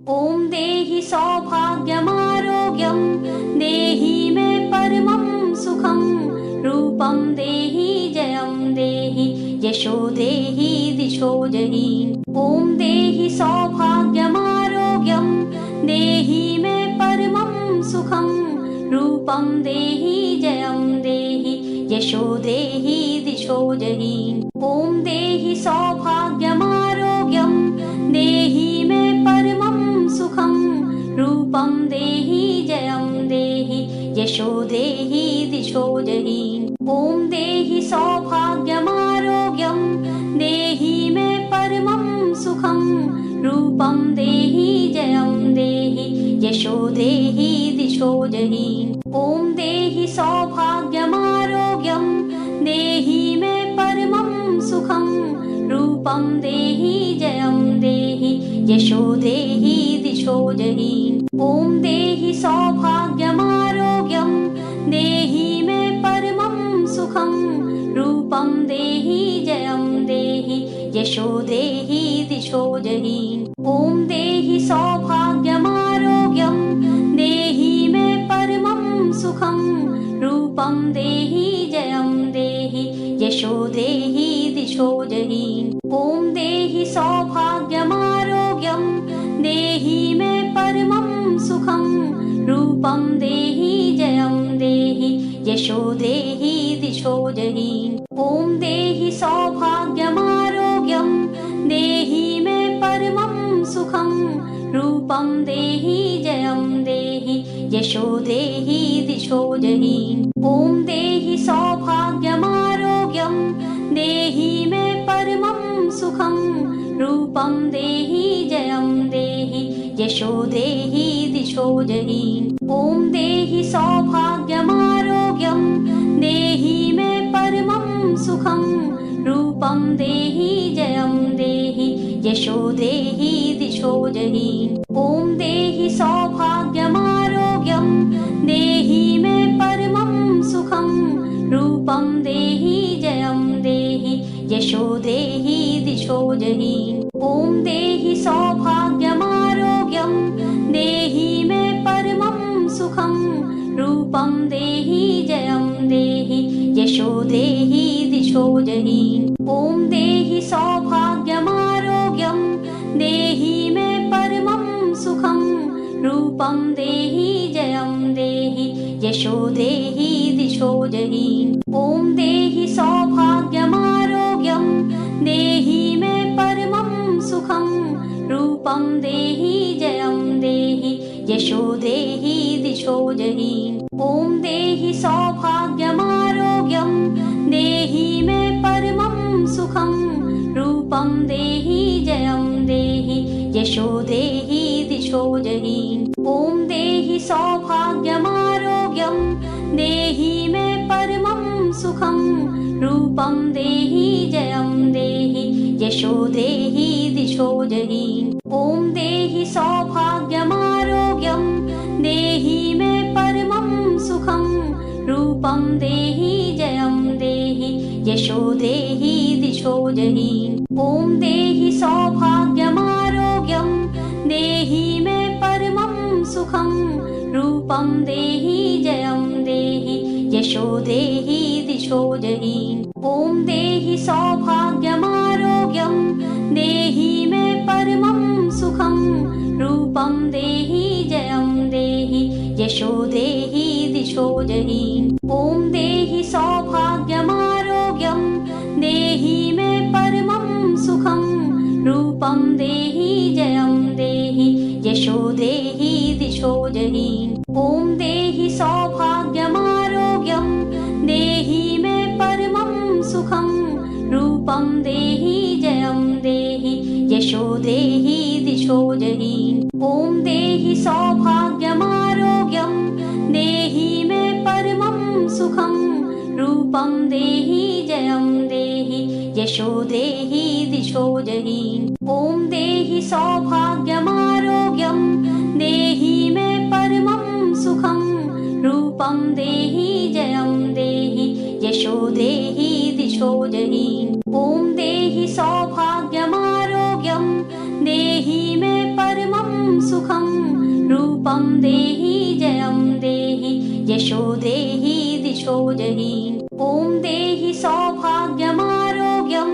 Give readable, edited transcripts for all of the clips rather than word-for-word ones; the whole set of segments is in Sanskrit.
ॐ देहि सौभाग्यमारोग्यं देहि मे परमं सुखं रूपं देहि जयं देहि यशो देहि दिशो जहि ॐ देहि सौभाग्यमारोग्यं देहि मे परमं सुखं रूपं देहि जयं देहि यशो देहि दिशो जहि ॐ देहि सौभाग्यमारोग्यं देहि मे परमं सुखं रूपं देहि जयं देहि यशो देहि दिशो जहि ॐ देहि सौभाग्यमारोग्यं देहि मे परमं सुखं रूपं देहि जयं देहि यशो देहि दिशो जहि ॐ देहि सौभाग्यमारोग्यं देहि मे परमं सुखं रूपं देहि जयं देहि यशो देहि दिशो जहि ॐ देहि सौभाग्यमारोग्यं देहि मे परमं सुखं रूपं देहि जयं देहि यशो देहि दिशो जहि ॐ देहि सौभाग्यमारोग्यं देहि मे परमं सुखं रूपं देहि जयं देहि यशो देहि दिशो जहि ॐ देहि सौभाग्यमारोग्यं देहि मे परमं सुखं रूपं देहि जयं देहि यशो देहि दिशो जहि ॐ देहि सौभाग्यमारोग्यं देहि मे परमं सुखं रूपं देहि जयं देहि यशो देहि दिशो जहि ॐ देहि सौभाग्यमारोग्यं देहि मे परमं सुखं रूपं देहि जयं देहि यशो देहि दिशो जहि ॐ देहि सौभाग्यमारोग्यं देहि मे परमं सुखं रूपं देहि जयं देहि यशो देहि दिशो जहि ॐ देहि सौभाग्यमारोग्यं देहि मे परमं सुखं रूपं देहि जयं देहि यशो देहि दिशो जहि ॐ देहि सौभाग्यमारोग्यं देहि मे परमं सुखं रूपं देहि जयं देहि यशो देहि दिशो जहि ॐ देहि सौभाग्यमारोग्यं देहि मे परमं सुखं रूपं देहि जयं देहि यशो देहि दिशो जहि ॐ देहि सौभाग्यमारोग्यं देहि मे परमं सुखं रूपं देहि जयं देहि यशो देहि दिशो जहि ॐ देहि सौभाग्यमारोग्यं देहि मे परमं सुखं रूपं देहि जयं देहि यशो देहि दिशो जहि ॐ देहि सौभाग्यमारोग्यं देहि मे परमं सुखं रूपं देहि जयं देहि यशो देहि दिशो जहि ॐ देहि सौभाग्यमारोग्यं देहि मे परमं सुखं रूपं देहि जयं देहि यशो देहि दिशो जहि ॐ देहि सौभाग्यमारोग्यं देहि मे परमं सुखं रूपं देहि जयं देहि यशो देहि दिशो जहि ॐ देहि सौभाग्यमारोग्यं देहि मे परमं सुखं रूपं देहि जयं देहि यशो देहि दिशो जहि ॐ देहि सौभाग्यमारोग्यं देहि मे परमं सुखं रूपं देहि जयं देहि यशो देहि दिशो जहि ॐ देहि सौभाग्यमारोग्यं देहि मे परमं सुखं रूपं देहि जयं देहि यशो देहि दिशो जहि ॐ देहि सौभाग्यमारोग्यं देहि मे परमं सुखं रूपं देहि जयं देहि यशो देहि दिशो जहि ॐ देहि सौभाग्यमारोग्यं देहि मे परमं सुखं रूपं देहि जयं देहि यशो देहि दिशो जहि ॐ देहि सौभाग्यमारोग्यं देहि मे परमं सुखं रूपं देहि जयं देहि यशो देहि दिशो जहि। ॐ देहि सौभाग्यमारोग्यं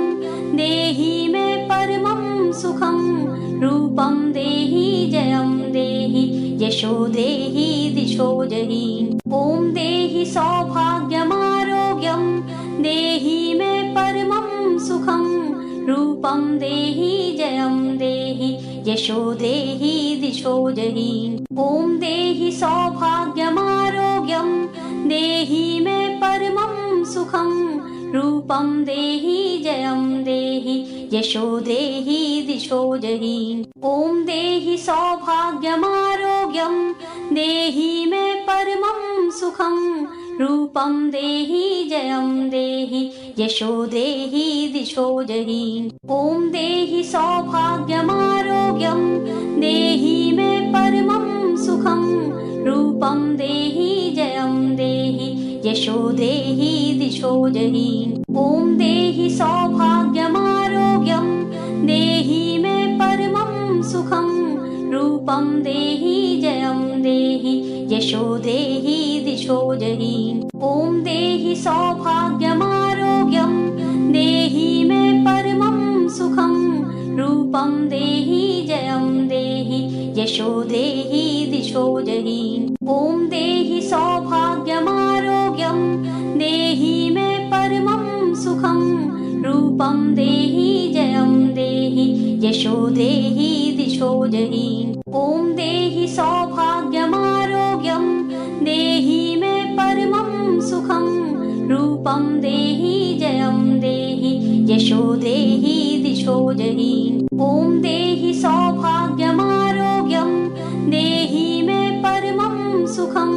देहि मे परमं सुखं रूपं देहि जयं देहि यशो देहि दिशो जहि। ॐ देहि सौभाग्यमारोग्यं देहि मे परमं सुखं रूपं देहि जयं देहि यशो देहि दिशो जहि। ॐ देहि सौभाग्यमारोग्यं देहि मे परमं सुखं रूपं देहि जयं देहि यशो देहि दिशो जहि। ॐ देहि सौभाग्यमारोग्यं देहि मे परमं सुखं रूपं देहि जयं देहि यशो देहि दिशो जहि। ॐ देहि सौभाग्यमारोग्यं देहि मे परमं सुखं रूपं देहि जयं देहि यशो देहि दिशो जहि। ॐ देहि सौभाग्यमारोग्यं देहि मे परमं सुखं रूपं देहि जयं देहि यशो देहि दिशो जहि। ॐ देहि सौभाग्यमारोग्यं देहि मे परमं सुखं रूपं देहि जयं देहि यशो देहि दिशो जहि। ॐ देहि सौभाग्यमारोग्यं देहि मे परमं सुखं रूपं देहि जयं देहि यशो देहि दिशो जहि। ॐ देहि सौभाग्यमारोग्यं देहि मे परमं सुखं रूपं देहि जयं देहि यशो देहि दिशो जहि। ॐ देहि सौभाग्यमारोग्यं देहि मे परमं सुखं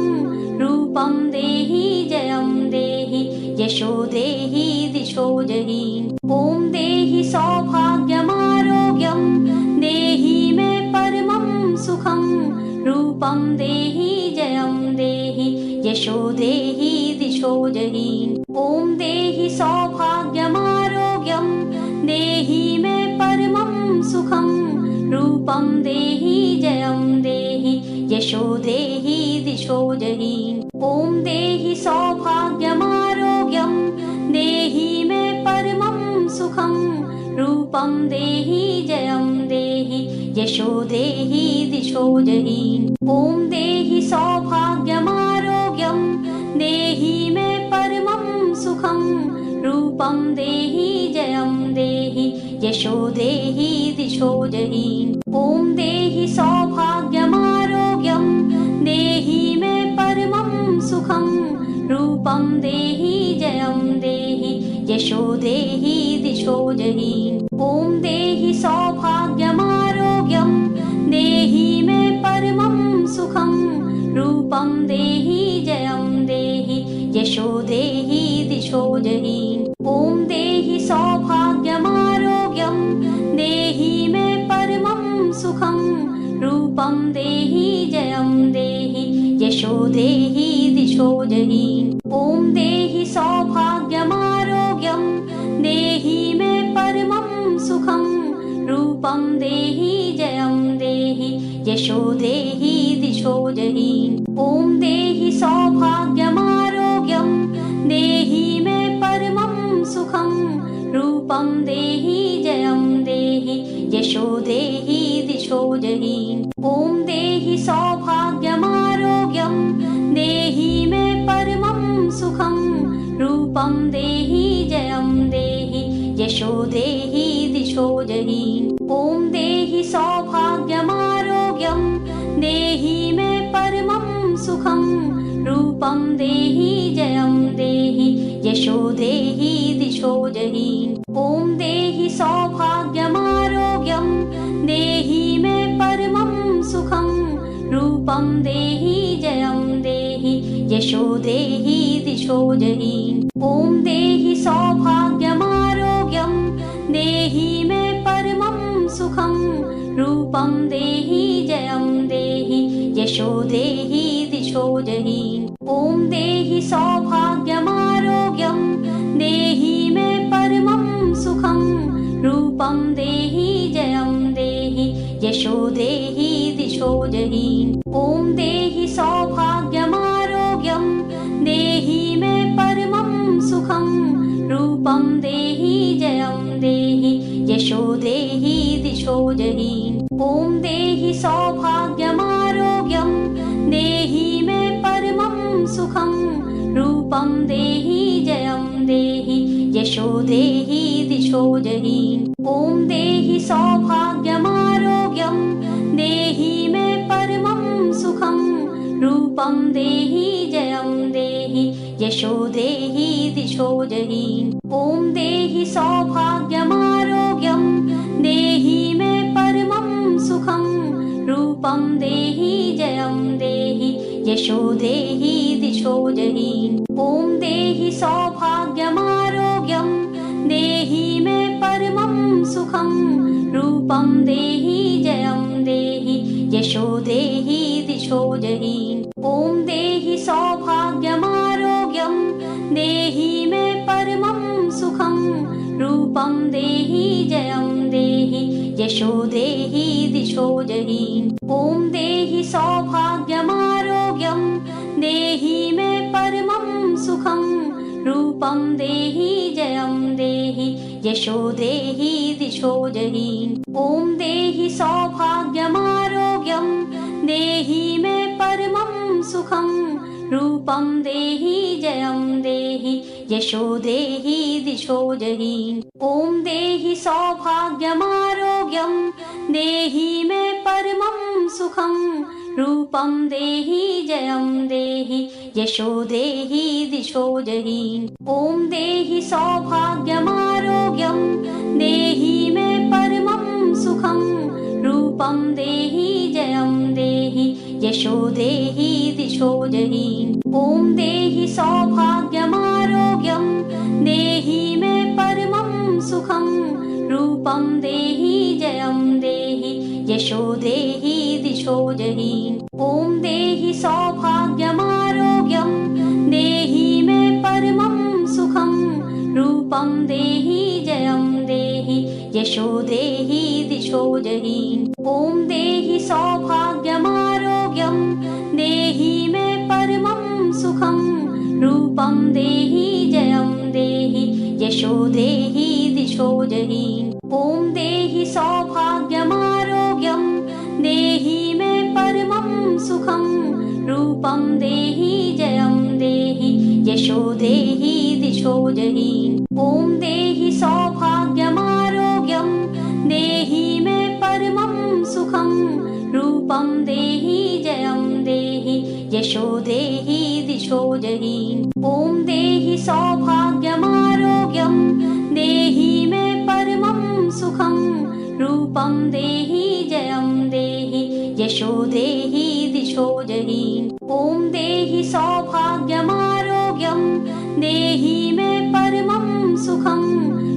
रूपं देहि जयं देहि यशो देहि दिशो जहि। ॐ देहि सौभाग्यमारोग्यं देहि मे परमं सुखं रूपं देहि जयं देहि यशो देहि दिशो जहि। ॐ देहि सौभाग्यमारोग्यं देहि मे परमं सुखं रूपं देहि जयं देहि यशो देहि दिशो जहि। ॐ देहि सौभाग्यमारोग्यं देहि मे परमं सुखं रूपं देहि जयं देहि यशो देहि दिशो जहि। ॐ देहि सौभाग्यमारोग्यं देहि मे परमं सुखं रूपं देहि जयं देहि यशो देहि दिशो जहि। ॐ देहि सौभाग्यमारोग्यं देहि मे परमं सुखं रूपं देहि जयं देहि यशो देहि दिशो जहि। ॐ देहि सौभाग्यमारोग्यं देहि मे परमं सुखं रूपं देहि जयं देहि यशो देहि दिशो जहि। ॐ देहि सौभाग्यमारोग्यं देहि मे परमं सुखं रूपं देहि जयं देहि यशो देहि दिशो जहि। ॐ देहि सौभाग्यमारोग्यं देहि मे परमं सुखं रूपं देहि जयं देहि यशो देहि दिशो जहि। ॐ देहि सौभाग्यमारोग्यं देहि मे परमं सुखं रूपं देहि जयं देहि यशो देहि दिशो जहि। ॐ देहि सौभाग्यमारोग्यं देहि मे परमं सुखं रूपं देहि जयं देहि यशो देहि दिशो जहि। ॐ देहि सौभाग्यमारोग्यं देहि मे परमं सुखं रूपं देहि जयं देहि यशो देहि दिशो जहि। ॐ देहि सौभाग्यमारोग्यं देहि मे परमं सुखं रूपं देहि जयं देहि यशो देहि दिशो जहि। ॐ देहि सौभाग्यमारोग्यं देहि मे परमं सुखं रूपं देहि जयं देहि यशो देहि दिशो जहि। ॐ देहि सौभाग्यमारोग्यं देहि मे परमं सुखं रूपं देहि जयं देहि यशो देहि दिशो दिशो जहि। ॐ देहि सौभाग्यमारोग्यं देहि मे परमं सुखं रूपं देहि जयं देहि यशो देहि दिशो जहि। ॐ देहि सौभाग्यमारोग्यं देहि मे परमं सुखं रूपं देहि जयं देहि यशो देहि दिशो जहि। ॐ देहि सौभाग्यमारोग्यं देहि मे परमं सुखं रूपं देहि जयं देहि यशो देहि दिशो जहि। ॐ देहि सौभाग्यमारोग्यं देहि मे परमं सुखं रूपं देहि जयं देहि यशो देहि दिशो जहि। ॐ देहि सौभाग्यमारोग्यं देहि मे परमं सुखं रूपं देहि जयं देहि यशो देहि दिशो जहि। ॐ देहि सौभाग्यमारोग्यं देहि मे परमं सुखं रूपं देहि जयं देहि यशो देहि दिशो जहि। ॐ देहि सौभाग्यमारोग्यं देहि मे परमं सुखं रूपं देहि जयं देहि यशो देहि दिशो जहि। ॐ देहि सौभाग्यमारोग्यं देहि मे परमं सुखं रूपं देहि जयं देहि यशो देहि दिशो जहि। ॐ देहि सौभाग्यमारोग्यं देहि मे परमं सुखं रूपं देहि जयं देहि यशो देहि दिशो जहि। ॐ देहि सौभाग्यमारोग्यं देहि मे परमं सुखं रूपं देहि जयं देहि यशो देहि दिशो जहि। ॐ देहि सौभाग्यमारोग्यं देहि मे परमं सुखं रूपं देहि जयं देहि यशो देहि दिशो जहि। ॐ देहि सौभाग्यमारोग्यं देहि मे परमं सुखं रूपं देहि जयं देहि यशो देहि दिशो जहि। ॐ देहि सौभाग्यमारोग्यं देहि मे परमं सुखं रूपं देहि जयं देहि यशो देहि दिशो जहि। ॐ देहि सौभाग्यमारोग्यं देहि मे परमं सुखं रूपं देहि जयं देहि यशो देहि दिशो जहि। ॐ देहि सौभाग्यमारोग्यं देहि मे परमं सुखं रूपं देहि जयं देहि यशो देहि दिशो जहि। ॐ देहि सौभाग्यमारोग्यं देहि मे परमं सुखं रूपं देहि जयं देहि यशो देहि दिशो जहि। ॐ देहि सौभाग्यमारोग्यं देहि मे परमं सुखं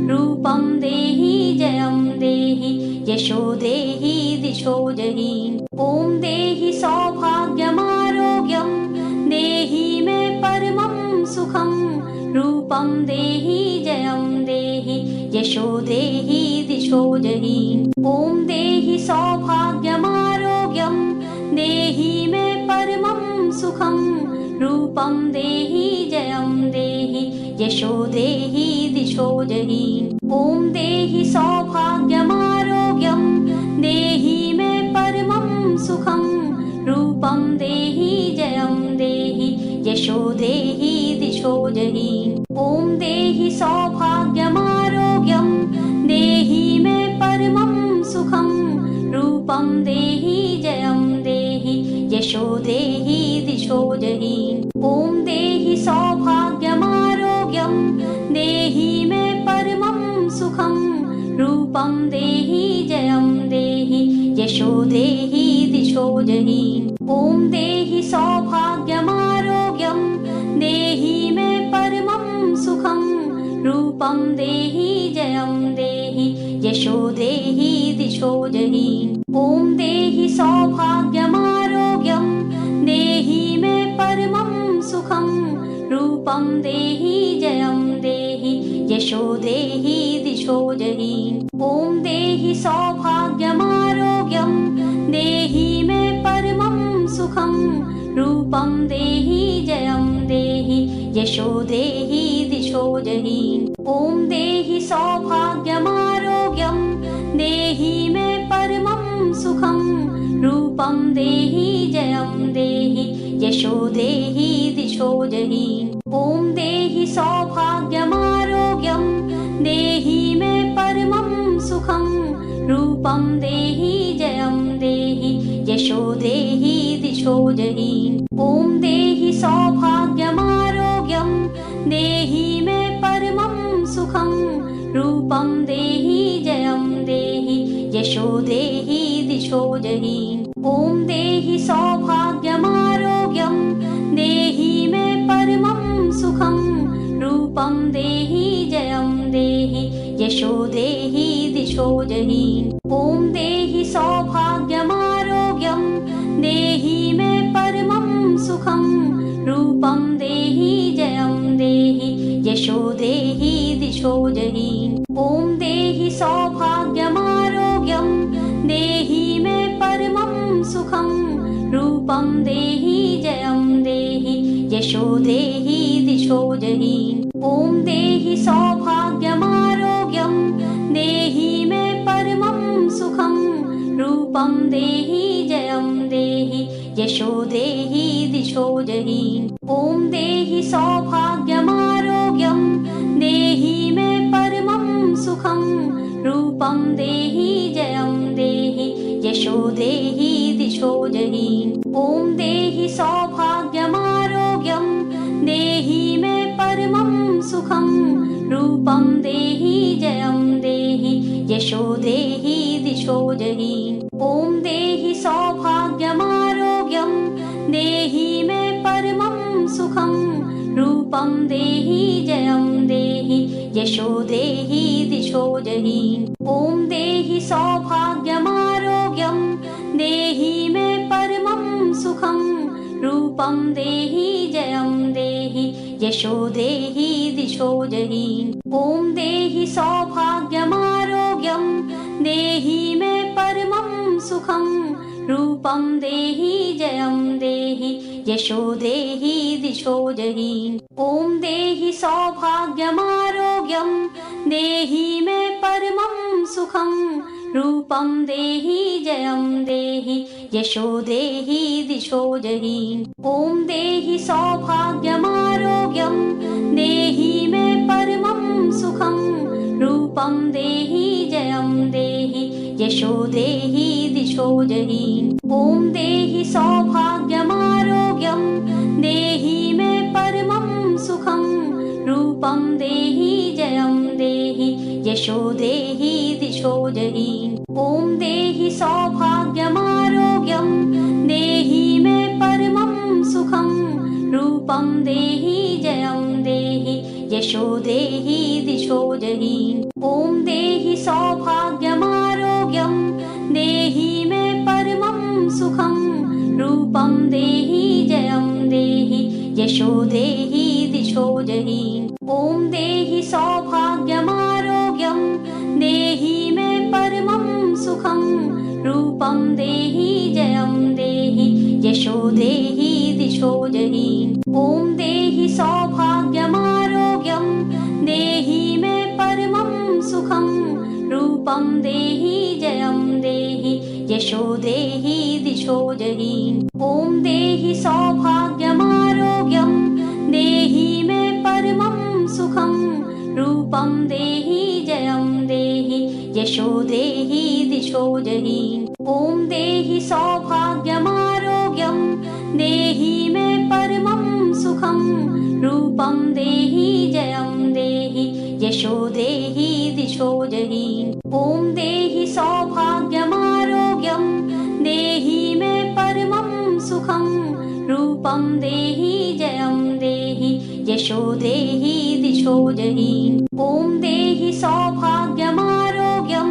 रूपं देहि जयं देहि यशो देहि दिशो जहि। ॐ देहि सौभाग्यमारोग्यं देहि मे परमं सुखं रूपं देहि जयं देहि यशो देहि दिशो जहि। ॐ देहि सौभाग्यमारोग्यं देहि मे परमं सुखं रूपं देहि जयं देहि यशो देहि दिशो जहि। ॐ देहि सौभाग्यमारोग्यं देहि मे परमं सुखं रूपं देहि जयं देहि यशो देहि दिशो जहि। ॐ देहि सौभाग्यमारोग्यं देहि मे परमं सुखं रूपं देहि जयं देहि यशो देहि दिशो जहि। ॐ देहि सौभाग्यमारोग्यं देहि मे परमं सुखं रूपं देहि जयं देहि यशो देहि दिशो जहि। ॐ देहि सौभाग्यमारोग्यं देहि मे परमं सुखं रूपं देहि जयं देहि यशो देहि दिशो जहि। ॐ देहि सौभाग्यमारोग्यं देहि मे परमं सुखं रूपं देहि जयं देहि यशो देहि दिशो जहि। ॐ देहि सौभाग्यमारोग्यं देहि मे सुखं रूपं देहि जयं देहि यशो देहि दिशो जहि। ॐ देहि सौभाग्यमारोग्यं देहि मे परमं सुखं रूपं देहि जयं देहि यशो देहि दिशो जहि। ॐ देहि सौभाग्यमारोग्यं देहि मे परमं सुखं रूपं देहि जयं देहि यशो देहि दिशो जहि। ॐ देहि सौभाग्यमारोग्यं देहि मे परमं सुखं रूपं देहि जयं देहि यशो देहि दिशो जहि। ॐ देहि सौभाग्यमारोग्यं देहि मे परमं सुखं रूपं देहि जयं देहि यशो देहि दिशो जहि। ॐ देहि सौभाग्यमारोग्यं देहि मे परमं सुखं रूपं देहि जयं देहि यशो देहि दिशो जहि। ॐ देहि सौभाग्यमारोग्यं देहि मे परमं सुखं रूपं देहि जयं देहि यशो देहि दिशो जहि। ॐ देहि सौभाग्यमारोग्यं देहि मे परमं सुखं रूपं देहि जयं देहि यशो देहि दिशो जहि। ॐ देहि सौभाग्यमारोग्यं देहि मे परमं सुखं रूपं देहि जयं देहि यशो देहि दिशो जहि। ॐ देहि सौभाग्यमारोग्यं देहि मे परमं सुखं रूपं देहि जयं देहि यशो देहि दिशो जहि। ॐ देहि सौभाग्यमारोग्यं देहि मे परमं सुखं रूपं देहि जयं देहि यशो देहि दिशो जहि। ॐ देहि सौभाग्यमारोग्यं देहि मे परमं सुखं रूपं देहि जयं देहि यशो देहि दिशो जहि। ॐ देहि सौभाग्यमारोग्यं देहि मे परमं सुखं रूपं देहि जयं देहि यशो देहि दिशो जहि। ॐ देहि सौभाग्यमारोग्यं देहि मे परमं सुखं रूपं देहि जयं देहि यशो देहि दिशो जहि। ॐ देहि सौभाग्यमारोग्यं देहि मे परमं सुखं रूपं देहि जयं देहि यशो देहि दिशो जहि। ॐ देहि सौभाग्यमारोग्यं देहि मे परमं सुखं रूपं देहि जयं देहि यशो देहि दिशो जहि। ॐ देहि सौभाग्यमारोग्यं देहि मे परमं सुखं रूपं देहि जयं देहि यशो देहि दिशो जहि। ॐ देहि सौभाग्यमारोग्यं देहि मे परमं सुखं रूपं देहि जयं देहि यशो देहि दिशो जहि। ॐ देहि सौभाग्यमारोग्यं देहि मे परमं सुखं रूपं देहि जयं देहि यशो देहि दिशो जहि। ॐ देहि सौभाग्यमारोग्यं देहि मे परमं सुखं रूपं देहि जयं देहि यशो देहि दिशो जहि। ॐ देहि सौभाग्यमारोग्यं देहि मे परमं सुखं रूपं देहि जयं देहि यशो देहि दिशो जहि। ॐ देहि सौभाग्यमारोग्यं देहि मे परमं सुखं रूपं देहि जयं देहि यशो देहि दिशो जहि। ॐ देहि सौभाग्यमारोग्यं देहि मे परमं सुखं रूपं देहि जयं देहि यशो देहि दिशो जहि। ॐ देहि सौभाग्यमारोग्यं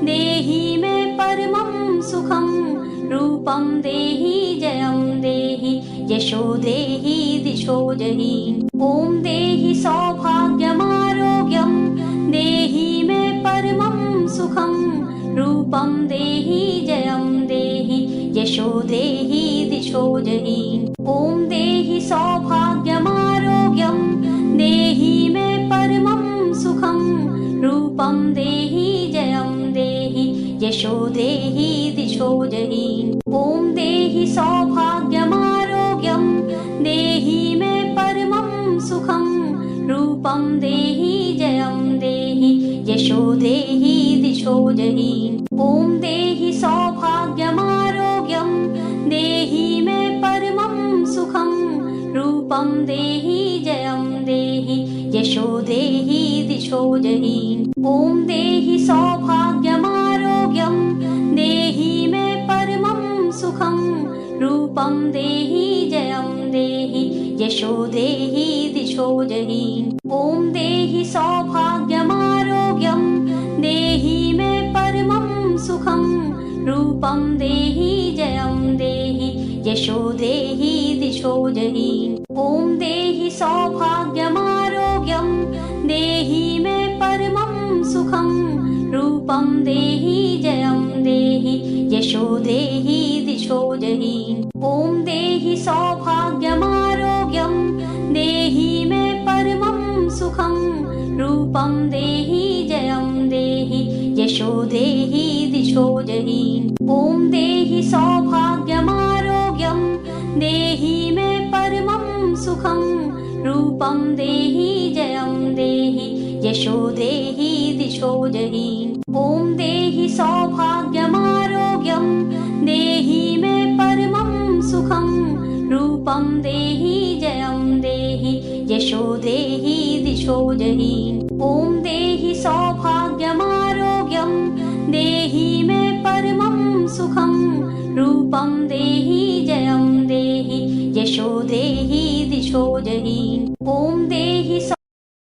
देहि मे परमं सुखं रूपं देहि जयं देहि यशो देहि दिशो जहि। ॐ देहि सौभाग्यमारोग्यं देहि मे परमं सुखं रूपं देहि जयं देहि यशो देहि दिशो दिशो जहि। ॐ देहि सौभाग्यमारोग्यं देहि मे परमं सुखं। रूपं देहि जयं देहि यशो देहि दिशो जहि। ॐ देहि सौभाग्यमारोग्यं देहि मे परमं सुखं। रूपं देहि जयं देहि यशो देहि दिशो जहि। ॐ देहि सौभाग्यमारोग्यं देहि मे परमं सुखं। रूपं देहि जयं देहि यशो देहि दिशो जहि। ॐ देहि सौभाग्यमारोग्यं देहि मे परमं सुखं। रूपं देहि जयं देहि यशो देहि दिशो जहि। ॐ देहि सौभाग्यमारोग्यं देहि मे परमं सुखं। रूपं देहि जयं देहि यशो देहि दिशो जहि। ॐ देहि सौभाग्यमारोग्यं देहि मे परमं सुखं। रूपं देहि जयं देहि यशो देहि दिशो जहि। ॐ देहि सौभाग्यमारोग्यं देहि मे परमं सुखं। रूपं देहि जयं देहि यशो देहि दिशो जहि। ॐ देहि सौभाग्यमारोग्यं देहि मे परमं सुखं। रूपं देहि जयं देहि यशो देहि दिशो जहि। ॐ देहि सौभाग्यमारोग्यं देहि मे परमं सुखं। रूपं देहि जयं देहि यशो देहि दिशो जहि। ॐ देहि सौभाग्यमारोग्यं देहि मे परमं सुखं। रूपं देहि जयं देहि यशो देहि दिशो जहि। ॐ देहि